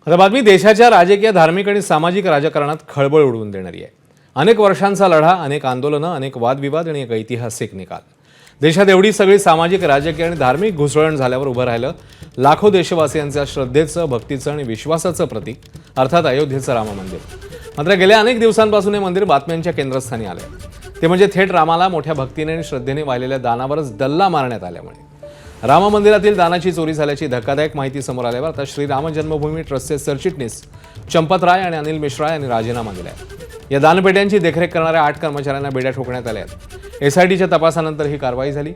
आता बातमी देशाच्या राजकीय, धार्मिक आणि सामाजिक राजकारणात खळबळ उडवून देणारी आहे। अनेक वर्षांचा लढा, अनेक आंदोलनं, अनेक वादविवाद आणि एक ऐतिहासिक निकाल। देशात एवढी सगळी सामाजिक, राजकीय आणि धार्मिक घुसळण झाल्यावर उभं राहिलं लाखो देशवासियांच्या श्रद्धेचं, भक्तीचं आणि विश्वासाचं प्रतीक अर्थात अयोध्येचं राम मंदिर। मात्र गेल्या अनेक दिवसांपासून हे मंदिर बातम्यांच्या केंद्रस्थानी आलंय। ते म्हणजे थेट रामाला मोठ्या भक्तीने आणि श्रद्धेने वाहिलेल्या दानावरच डल्ला मारण्यात आल्यामुळे राम मंदिरातील दानाची चोरी झाल्याची धक्कादायक माहिती समोर आल्यावर आता श्री राम जन्मभूमी ट्रस्टचे सरचिटणीस चंपत राय आणि अनिल मिश्रा यांनी राजीनामा दिलाय। या दानपेट्यांची देखरेख करणाऱ्या 8 कर्मचाऱ्यांना बेड्या ठोकण्यात आल्या आहेत। एसआयटीच्या तपासानंतर ही कारवाई झाली।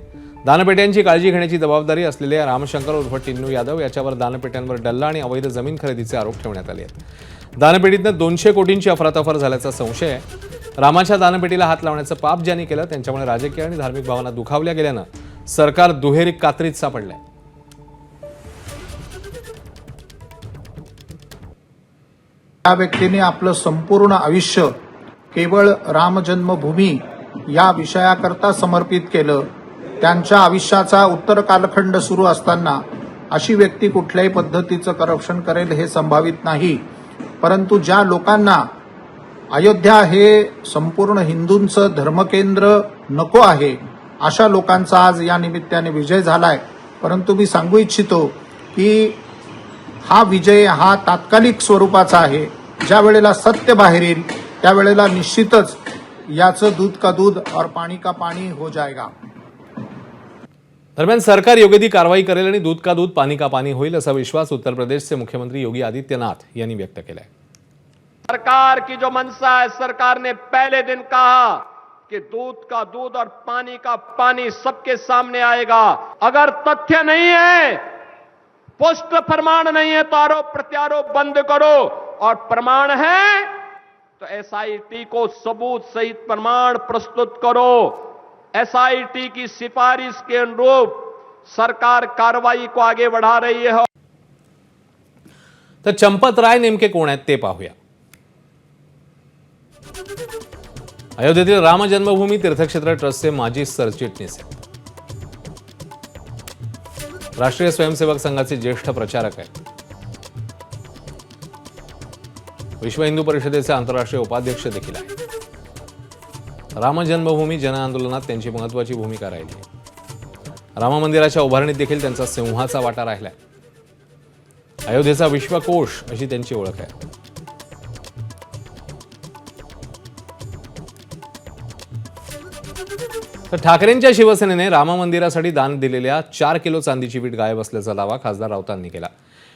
दानपेट्यांची काळजी घेण्याची जबाबदारी असलेल्या रामशंकर उर्फ टिन्नू यादव याच्यावर दानपेट्यांवर डल्ला आणि अवैध जमीन खरेदीचे आरोप ठेवण्यात आले आहेत। दानपेटीतनं 200 कोटींची अफरातफर झाल्याचा संशय आहे। रामाच्या दानपेटीला हात लावण्याचं पाप ज्यांनी केलं त्यांच्यामुळे राजकीय आणि धार्मिक भावना दुखावल्या गेल्यानं सरकार दुहेरी कात्रीत सापडलंय। या व्यक्तीने आपलं संपूर्ण आयुष्य केवळ राम जन्मभूमी या विषयाकरता समर्पित केलं। त्यांच्या आयुष्याचा उत्तर कालखंड सुरू असताना अशी व्यक्ती कुठल्याही पद्धतीचं करप्शन करेल हे संभावित नाही। परंतु ज्या लोकांना अयोध्या हे संपूर्ण हिंदूंचं धर्मकेंद्र नको आहे अशा लोकांचा आज या निमित्ताने विजय झालाय। परंतु मी सांगू इच्छितो की हा विजय हा तात्कालिक स्वरूपाचा आहे। ज्या वेळेला सत्य बाहेर येईल त्यावेळेला निश्चितच याचं दूध का दूध और पाणी का पाणी हो जाएगा। दरम्यान सरकार योग्य ती कारवाई करेल आणि दूध का दूध पाणी का पाणी होईल असा विश्वास उत्तर प्रदेशचे मुख्यमंत्री योगी आदित्यनाथ यांनी व्यक्त केलाय। सरकार की जो मंशा है, सरकार ने पहले दिन कहा कि दूध का दूध और पानी का पानी सबके सामने आएगा। अगर तथ्य नहीं है, पुष्ट प्रमाण नहीं है तो आरोप प्रत्यारोप बंद करो, और प्रमाण है तो एसआईटी को सबूत सहित प्रमाण प्रस्तुत करो। एसआईटी की सिफारिश के अनुरूप सरकार कार्रवाई को आगे बढ़ा रही है। तर चंपत राय नेमके कोण आहेत ते पाहूया। अयोध्येतील राम जन्मभूमी तीर्थक्षेत्र ट्रस्टचे माजी सरचिटणीस आहेत। राष्ट्रीय स्वयंसेवक संघाचे ज्येष्ठ प्रचारक आहेत। विश्व हिंदू परिषदेचे आंतरराष्ट्रीय उपाध्यक्ष देखील आहेत। राम जन्मभूमी जन आंदोलनात त्यांची महत्त्वाची भूमिका राहिली आहे। राम मंदिराच्या उभारणीत देखील त्यांचा सिंहाचा वाटा राहिलाय। अयोध्येचा विश्वकोश अशी त्यांची ओळख आहे। तर ठाकरेंच्या शिवसेनेने राम मंदिरासाठी दान दिलेल्या 4 किलो चांदीची वीट गायब असल्याचा दावा खासदार राऊतांनी केला।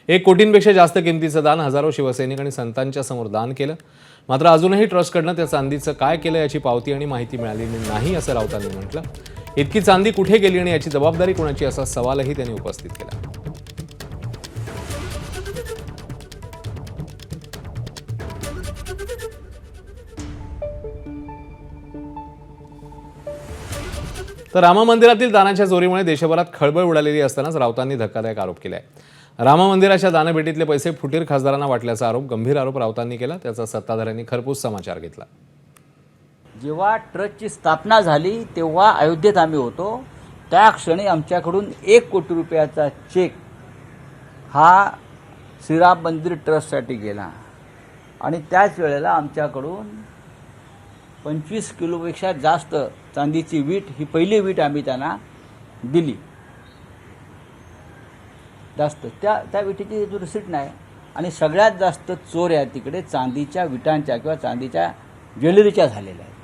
1 कोटींपेक्षा जास्त किमतीचं दान हजारो शिवसैनिक आणि संतांच्या समोर दान केलं। मात्र अजूनही ट्रस्टकडनं त्या चांदीचं काय केलं याची पावती आणि माहिती मिळालेली नाही असं राऊतांनी म्हटलं। इतकी चांदी कुठे गेली आणि याची जबाबदारी कोणाची असा सवालही त्यांनी उपस्थित केला। तर राम मंदिरातील दानाच्या चोरीमुळे देशभरात खळबळ उडालेली असतानाच राऊतांनी धक्कादायक आरोप केलाय। राम मंदिराच्या दानपेटीतले पैसे फुटीर खासदारांना वाटल्याचा गंभीर आरोप राऊतांनी केला। त्याचा सत्ताधाऱ्यांनी खरपूस समाचार घेतला। जेव्हा ट्रस्टची स्थापना झाली तेव्हा अयोध्येत आम्ही होतो। त्या क्षणी आमच्याकडून 1 कोटी रुपयाचा चेक हा श्रीराम मंदिर ट्रस्टसाठी गेला आणि त्याच वेळेला आमच्याकडून 25 किलोपेक्षा जास्त चांदीची वीट, ही पहिली वीट आम्ही त्यांना दिली। जास्त त्या विटेची जो रिसीट नाही आणि सगळ्यात जास्त चोऱ्या तिकडे चांदीच्या विटांच्या किंवा चांदीच्या ज्वेलरीच्या झालेल्या आहेत।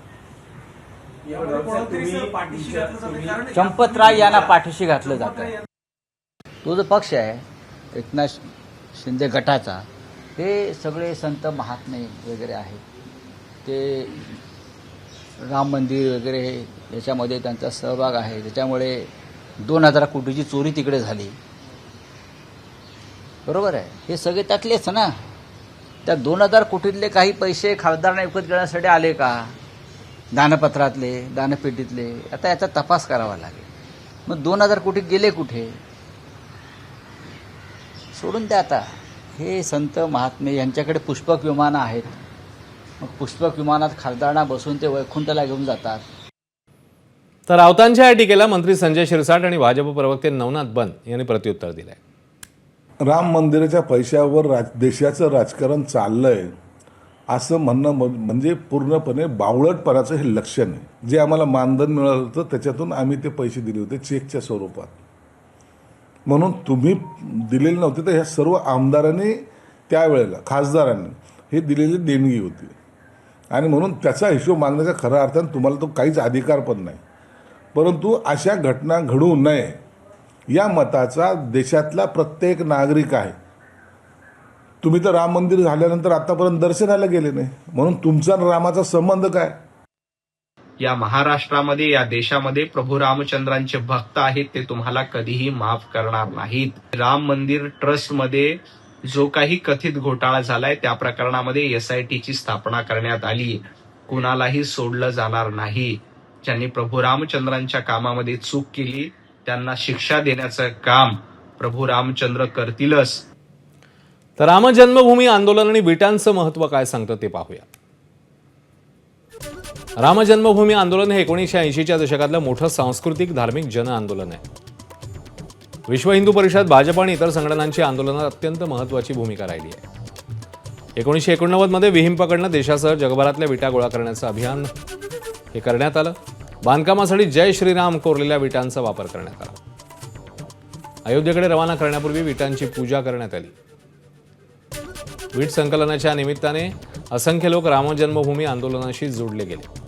चंपत राय यांना पाठीशी घातलं जातं। तो जो पक्ष आहे एकनाथ शिंदे गटाचा, ते सगळे संत महात्मे वगैरे आहेत, ते राम मंदिर वगैरे याच्यामध्ये त्यांचा सहभाग आहे। त्याच्यामुळे 2000 कोटीची चोरी तिकडे झाली, बरोबर आहे। हे सगळे त्यातलेच ना। त्या 2000 कोटीतले काही पैसे खासदारांना विकत घेण्यासाठी आले का, दानपत्रातले, दानपेटीतले? आता याचा तपास करावा लागेल। मग 2000 कोटी गेले कुठे? सोडून द्या आता। हे संत महात्मे यांच्याकडे पुष्पक विमानं आहेत, मग पुष्पक विमानात खासदारांना बसून ते वैकुंठाला घेऊन जातात। तर राऊतांच्या या टीकेला मंत्री संजय शिरसाट आणि भाजप प्रवक्ते नवनाथ बन यांनी प्रत्युत्तर दिलंय। राम मंदिराच्या पैशावर देशाचं राजकारण चाललंय असं म्हणणं म्हणजे पूर्णपणे बावळटपणाचं हे लक्षण आहे. जे आम्हाला मानधन मिळालं होतं त्याच्यातून आम्ही ते पैसे दिले होते चेकच्या स्वरूपात. म्हणून तुम्ही दिलेले नव्हते तर ह्या सर्व आमदारांनी त्यावेळेला खासदारांनी हे दिलेली देणगी होती आणि म्हणून त्याचा हिशोब मागण्याचा खऱ्या अर्थानं तुम्हाला तो काहीच अधिकार पण नाही. परंतु अशा घटना घडू नये या मताचा देशातला प्रत्येक नागरिक आहे. तुम्ही तर राम मंदिर झाल्यानंतर आतापर्यंत दर्शनाला गेले नाही, म्हणून तुमचा रामाचा संबंध काय? या महाराष्ट्रामध्ये या देशामध्ये प्रभू रामचंद्रांचे भक्त आहेत, ते तुम्हाला कधीही माफ करणार नाहीत. राम मंदिर ट्रस्टमध्ये जो काही कथित घोटाळा झालाय त्या प्रकरणामध्ये SITची स्थापना करण्यात आली. कुणालाही सोडलं जाणार नाही. ज्यांनी प्रभू रामचंद्रांच्या कामामध्ये चूक केली त्यांना शिक्षा देण्याचं काम प्रभू रामचंद्र करतीलच. तर राम जन्मभूमी आंदोलन आणि विटांचं महत्त्व काय सांगतं ते पाहूया. राम जन्मभूमी आंदोलन हे 1980च्या दशकातलं मोठं सांस्कृतिक धार्मिक जन आंदोलन आहे. विश्व हिंदू परिषद, भाजप आणि इतर संघटनांची आंदोलनात अत्यंत महत्त्वाची भूमिका राहिली आहे. 1989 मध्ये विहीम पकडणं देशासह जगभरातल्या विटा गोळा करण्याचं अभियान हे करण्यात आलं. बांधकामासाठी जय श्रीराम कोरलेल्या विटांचा वापर करण्यात आला. अयोध्येकडे रवाना करण्यापूर्वी विटांची पूजा करण्यात आली. वीट संकलनाच्या निमित्ताने असंख्य लोक राम जन्मभूमी आंदोलनाशी जोडले गेले.